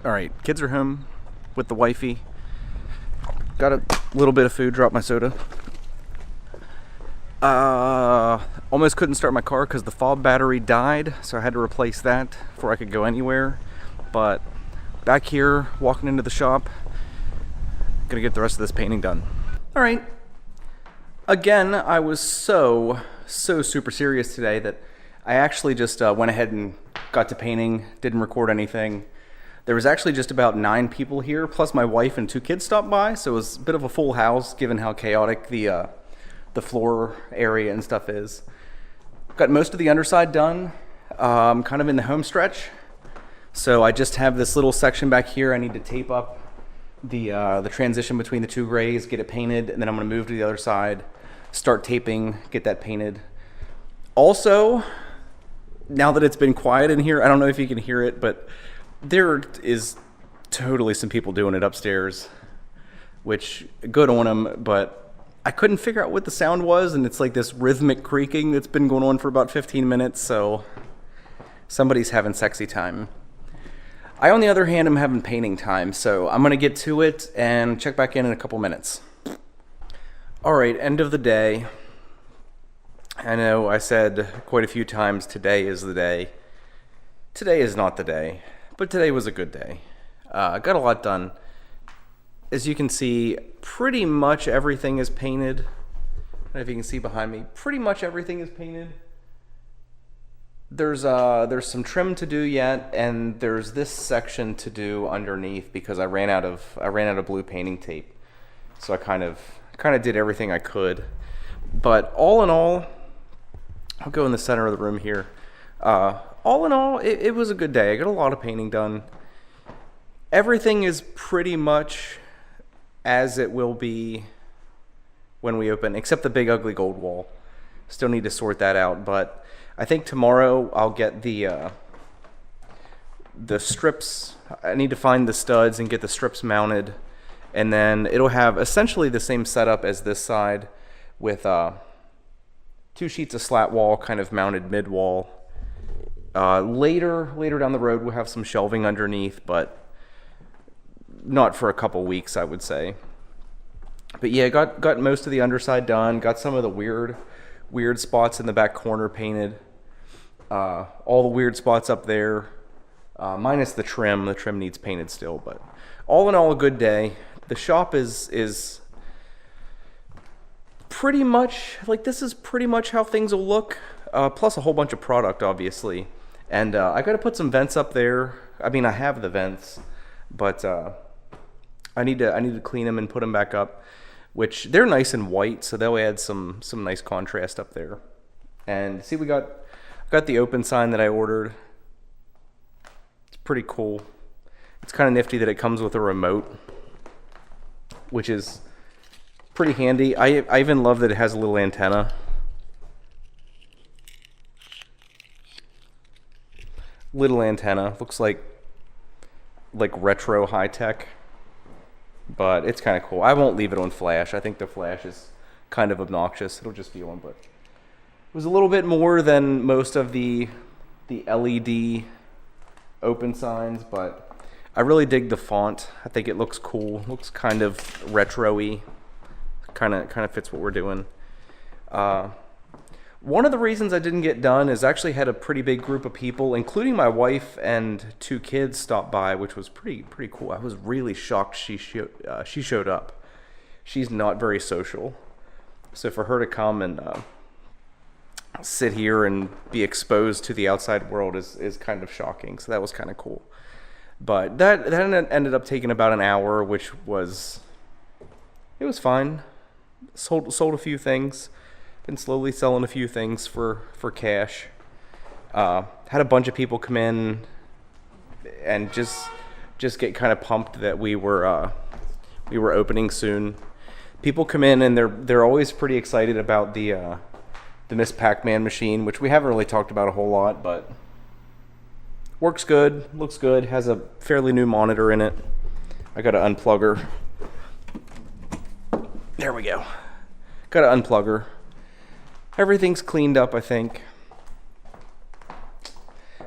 All right, kids are home with the wifey. Got a little bit of food, dropped my soda. Almost couldn't start my car because the fob battery died, so I had to replace that before I could go anywhere. But back here, walking into the shop, gonna get the rest of this painting done. All right. Again, I was so super serious today that I actually just went ahead and got to painting, didn't record anything. There was actually just about 9 people here, plus my wife and 2 kids stopped by, so it was a bit of a full house given how chaotic the floor area and stuff is. Got most of the underside done. I'm kind of in the home stretch, so I just have this little section back here. I need to tape up the transition between the 2 grays, get it painted, and then I'm going to move to the other side, start taping, get that painted. Also, now that it's been quiet in here, I don't know if you can hear it, but there is totally some people doing it upstairs, which good on them, but I couldn't figure out what the sound was, and it's like this rhythmic creaking that's been going on for about 15 minutes, so somebody's having sexy time. I, on the other hand, am having painting time, so I'm going to get to it and check back in a couple minutes. All right, end of the day. I know I said quite a few times today is the day. Today is not the day. But today was a good day. Got a lot done. As you can see, pretty much everything is painted. I don't know if you can see behind me. Pretty much everything is painted. There's some trim to do yet, and there's this section to do underneath because I ran out of blue painting tape. So I kind of did everything I could. But all in all, I'll go in the center of the room here. All in all, it was a good day. I got a lot of painting done. Everything is pretty much as it will be when we open, except the big ugly gold wall. Still need to sort that out, but I think tomorrow I'll get the strips. I need to find the studs and get the strips mounted, and then it'll have essentially the same setup as this side with 2 sheets of slat wall kind of mounted mid-wall. Later down the road, we'll have some shelving underneath, but not for a couple weeks, I would say. But yeah, got most of the underside done. Got some of the weird spots in the back corner painted. All the weird spots up there, minus the trim. The trim needs painted still, but all in all, a good day. The shop is pretty much like this is pretty much how things will look. Plus a whole bunch of product, obviously. And I got to put some vents up there. I mean, I have the vents, but I need to clean them and put them back up, which they're nice and white, so they'll add some nice contrast up there. And see, we got the open sign that I ordered. It's pretty cool. It's kind of nifty that it comes with a remote, which is pretty handy. I even love that it has a little antenna. Little antenna, looks like retro high tech, but it's kind of cool. I won't leave it on flash. I think the flash is kind of obnoxious. It'll just be on, but it was a little bit more than most of the LED open signs, but I really dig the font. I think it looks cool. It looks kind of retro-y. Kind of fits what we're doing. One of the reasons I didn't get done is I actually had a pretty big group of people, including my wife and 2 kids, stop by, which was pretty cool. I was really shocked she showed up. She's not very social, so for her to come and sit here and be exposed to the outside world is kind of shocking. So that was kind of cool. But that ended up taking about an hour, which was fine. Sold a few things. Been slowly selling a few things for cash. Had a bunch of people come in and just get kind of pumped that we were opening soon. People come in and they're always pretty excited about the Miss Pac-Man machine, which we haven't really talked about a whole lot, but works good, looks good, has a fairly new monitor in it. I gotta unplug her. There we go. Gotta unplug her. Everything's cleaned up, I think.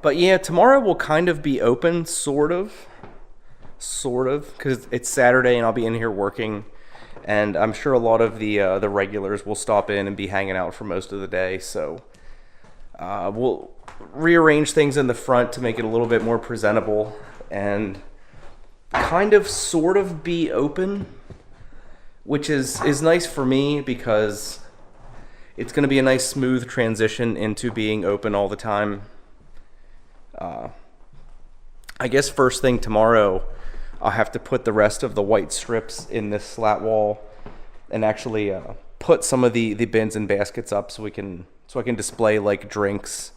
But yeah, tomorrow will kind of be open, sort of. sort of, because it's Saturday and I'll be in here working, and I'm sure a lot of the regulars will stop in and be hanging out for most of the day. So we'll rearrange things in the front to make it a little bit more presentable and kind of sort of be open, which is nice for me because it's going to be a nice smooth transition into being open all the time. I guess first thing tomorrow, I'll have to put the rest of the white strips in this slat wall and actually put some of the bins and baskets up so I can display like drinks,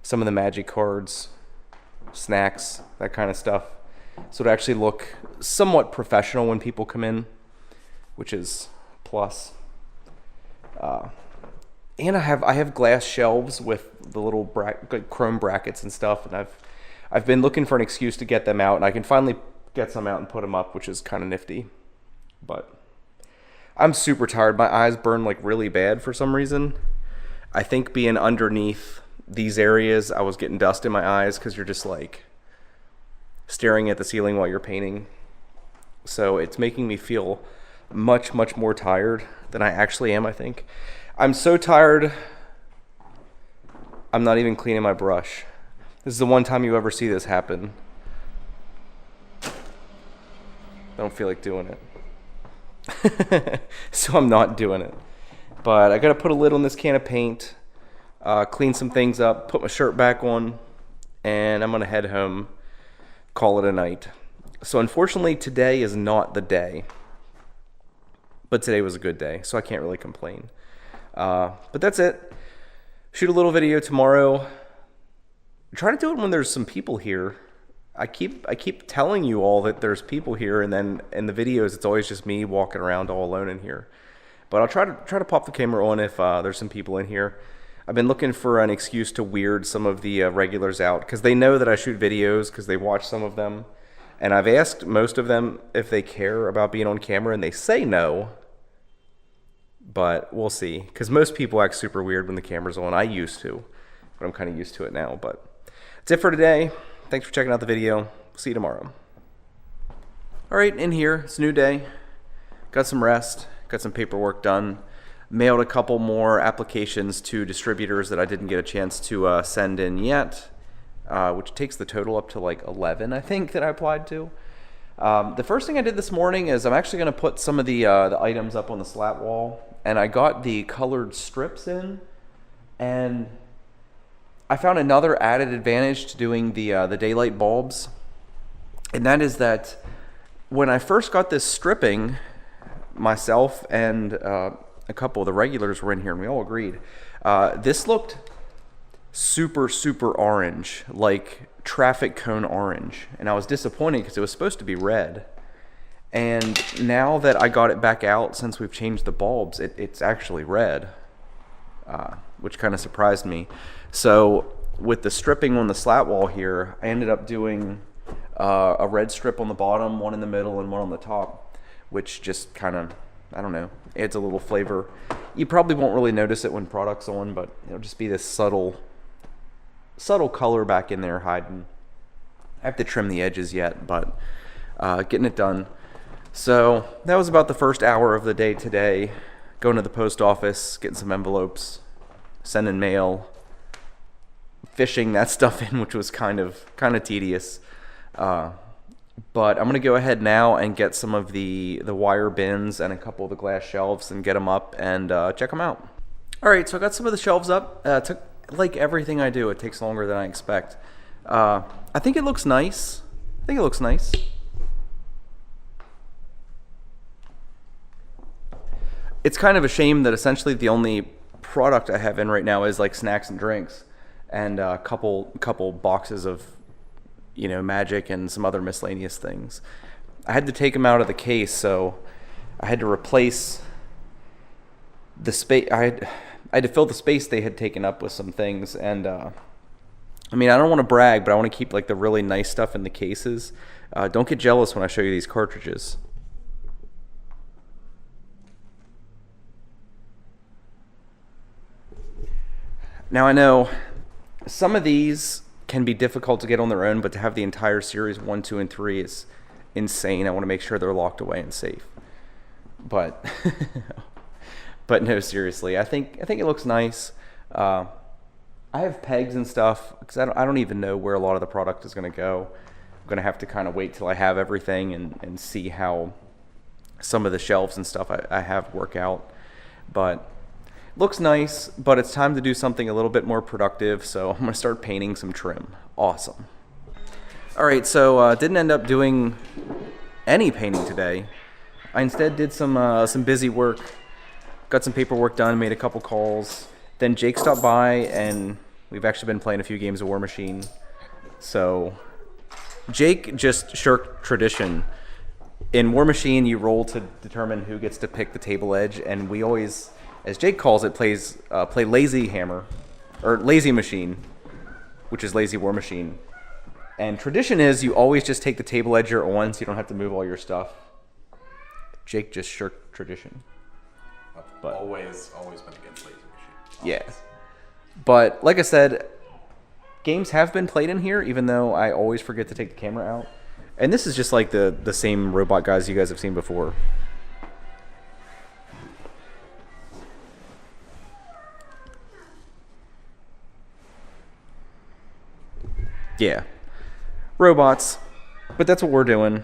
some of the Magic cards, snacks, that kind of stuff. So it actually look somewhat professional when people come in, which is plus. And I have glass shelves with the little chrome brackets and stuff, and I've been looking for an excuse to get them out, and I can finally get some out and put them up, which is kind of nifty. But I'm super tired. My eyes burn like really bad for some reason. I think being underneath these areas, I was getting dust in my eyes because you're just like staring at the ceiling while you're painting. So it's making me feel much, much more tired than I actually am, I think. I'm so tired, I'm not even cleaning my brush. This is the one time you ever see this happen. I don't feel like doing it. So I'm not doing it. But I gotta put a lid on this can of paint, clean some things up, put my shirt back on, and I'm gonna head home, call it a night. So unfortunately, today is not the day. But today was a good day, so I can't really complain. But that's it. Shoot a little video tomorrow. Try to do it when there's some people here. I keep telling you all that there's people here, and then in the videos it's always just me walking around all alone in here. But I'll try to pop the camera on if there's some people in here. I've been looking for an excuse to weird some of the regulars out because they know that I shoot videos because they watch some of them, and I've asked most of them if they care about being on camera, and they say no. But we'll see, because most people act super weird when the camera's on. I used to, but I'm kind of used to it now. But that's it for today. Thanks for checking out the video. See you tomorrow. All right, in here, it's a new day. Got some rest, got some paperwork done. Mailed a couple more applications to distributors that I didn't get a chance to send in yet, which takes the total up to like 11, I think, that I applied to. The first thing I did this morning is I'm actually going to put some of the items up on the slat wall, and I got the colored strips in, and I found another added advantage to doing the daylight bulbs, and that is that when I first got this stripping, myself and a couple of the regulars were in here, and we all agreed this looked super, super orange, like traffic cone orange, and I was disappointed because it was supposed to be red. And now that I got it back out, since we've changed the bulbs, it's actually red, which kind of surprised me. So with the stripping on the slat wall here, I ended up doing a red strip on the bottom, one in the middle, and one on the top, which just kind of, I don't know, adds a little flavor. You probably won't really notice it when product's on, but it'll just be this subtle color back in there hiding. I have to trim the edges yet, but getting it done. So that was about the first hour of the day today. Going to the post office, getting some envelopes, sending mail, fishing that stuff in, which was kind of tedious. But I'm gonna go ahead now and get some of the wire bins and a couple of the glass shelves and get them up and check them out. All right, so I got some of the shelves up. Took, like everything I do, it takes longer than I expect. I think it looks nice. It's kind of a shame that essentially the only product I have in right now is like snacks and drinks, and a couple boxes of, you know, Magic and some other miscellaneous things. I had to take them out of the case, so I had to replace the space. I had to fill the space they had taken up with some things, and I mean, I don't want to brag, but I want to keep like the really nice stuff in the cases. Don't get jealous when I show you these cartridges. Now I know some of these can be difficult to get on their own, but to have the entire series 1, 2, and 3 is insane. I want to make sure they're locked away and safe. But but no, seriously, I think it looks nice. I have pegs and stuff because I don't even know where a lot of the product is going to go. I'm going to have to kind of wait till I have everything and see how some of the shelves and stuff I have work out. But looks nice, but it's time to do something a little bit more productive, so I'm going to start painting some trim. Awesome. All right, so didn't end up doing any painting today. I instead did some busy work, got some paperwork done, made a couple calls. Then Jake stopped by, and we've actually been playing a few games of War Machine. So Jake just shirked tradition. In War Machine, you roll to determine who gets to pick the table edge, and we always, as Jake calls it, play Lazy Hammer, or Lazy Machine, which is Lazy War Machine. And tradition is you always just take the table edge you're on, so you don't have to move all your stuff. Jake just shirked tradition. But always been against Lazy Machine. Always. Yeah. But like I said, games have been played in here, even though I always forget to take the camera out. And this is just like the same robot guys you guys have seen before. Yeah. Robots. But that's what we're doing.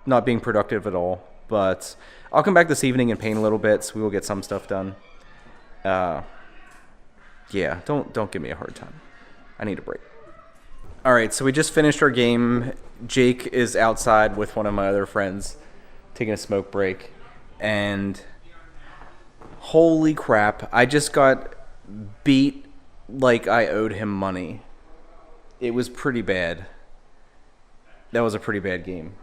Not being productive at all. But I'll come back this evening and paint a little bit, so we will get some stuff done. Yeah, don't give me a hard time. I need a break. All right, so we just finished our game. Jake is outside with one of my other friends taking a smoke break. And holy crap, I just got beat like I owed him money. It was pretty bad. That was a pretty bad game.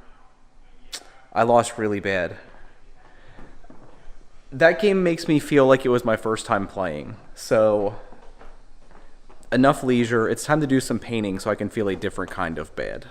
I lost really bad. That game makes me feel like it was my first time playing. So enough leisure. It's time to do some painting so I can feel a different kind of bad.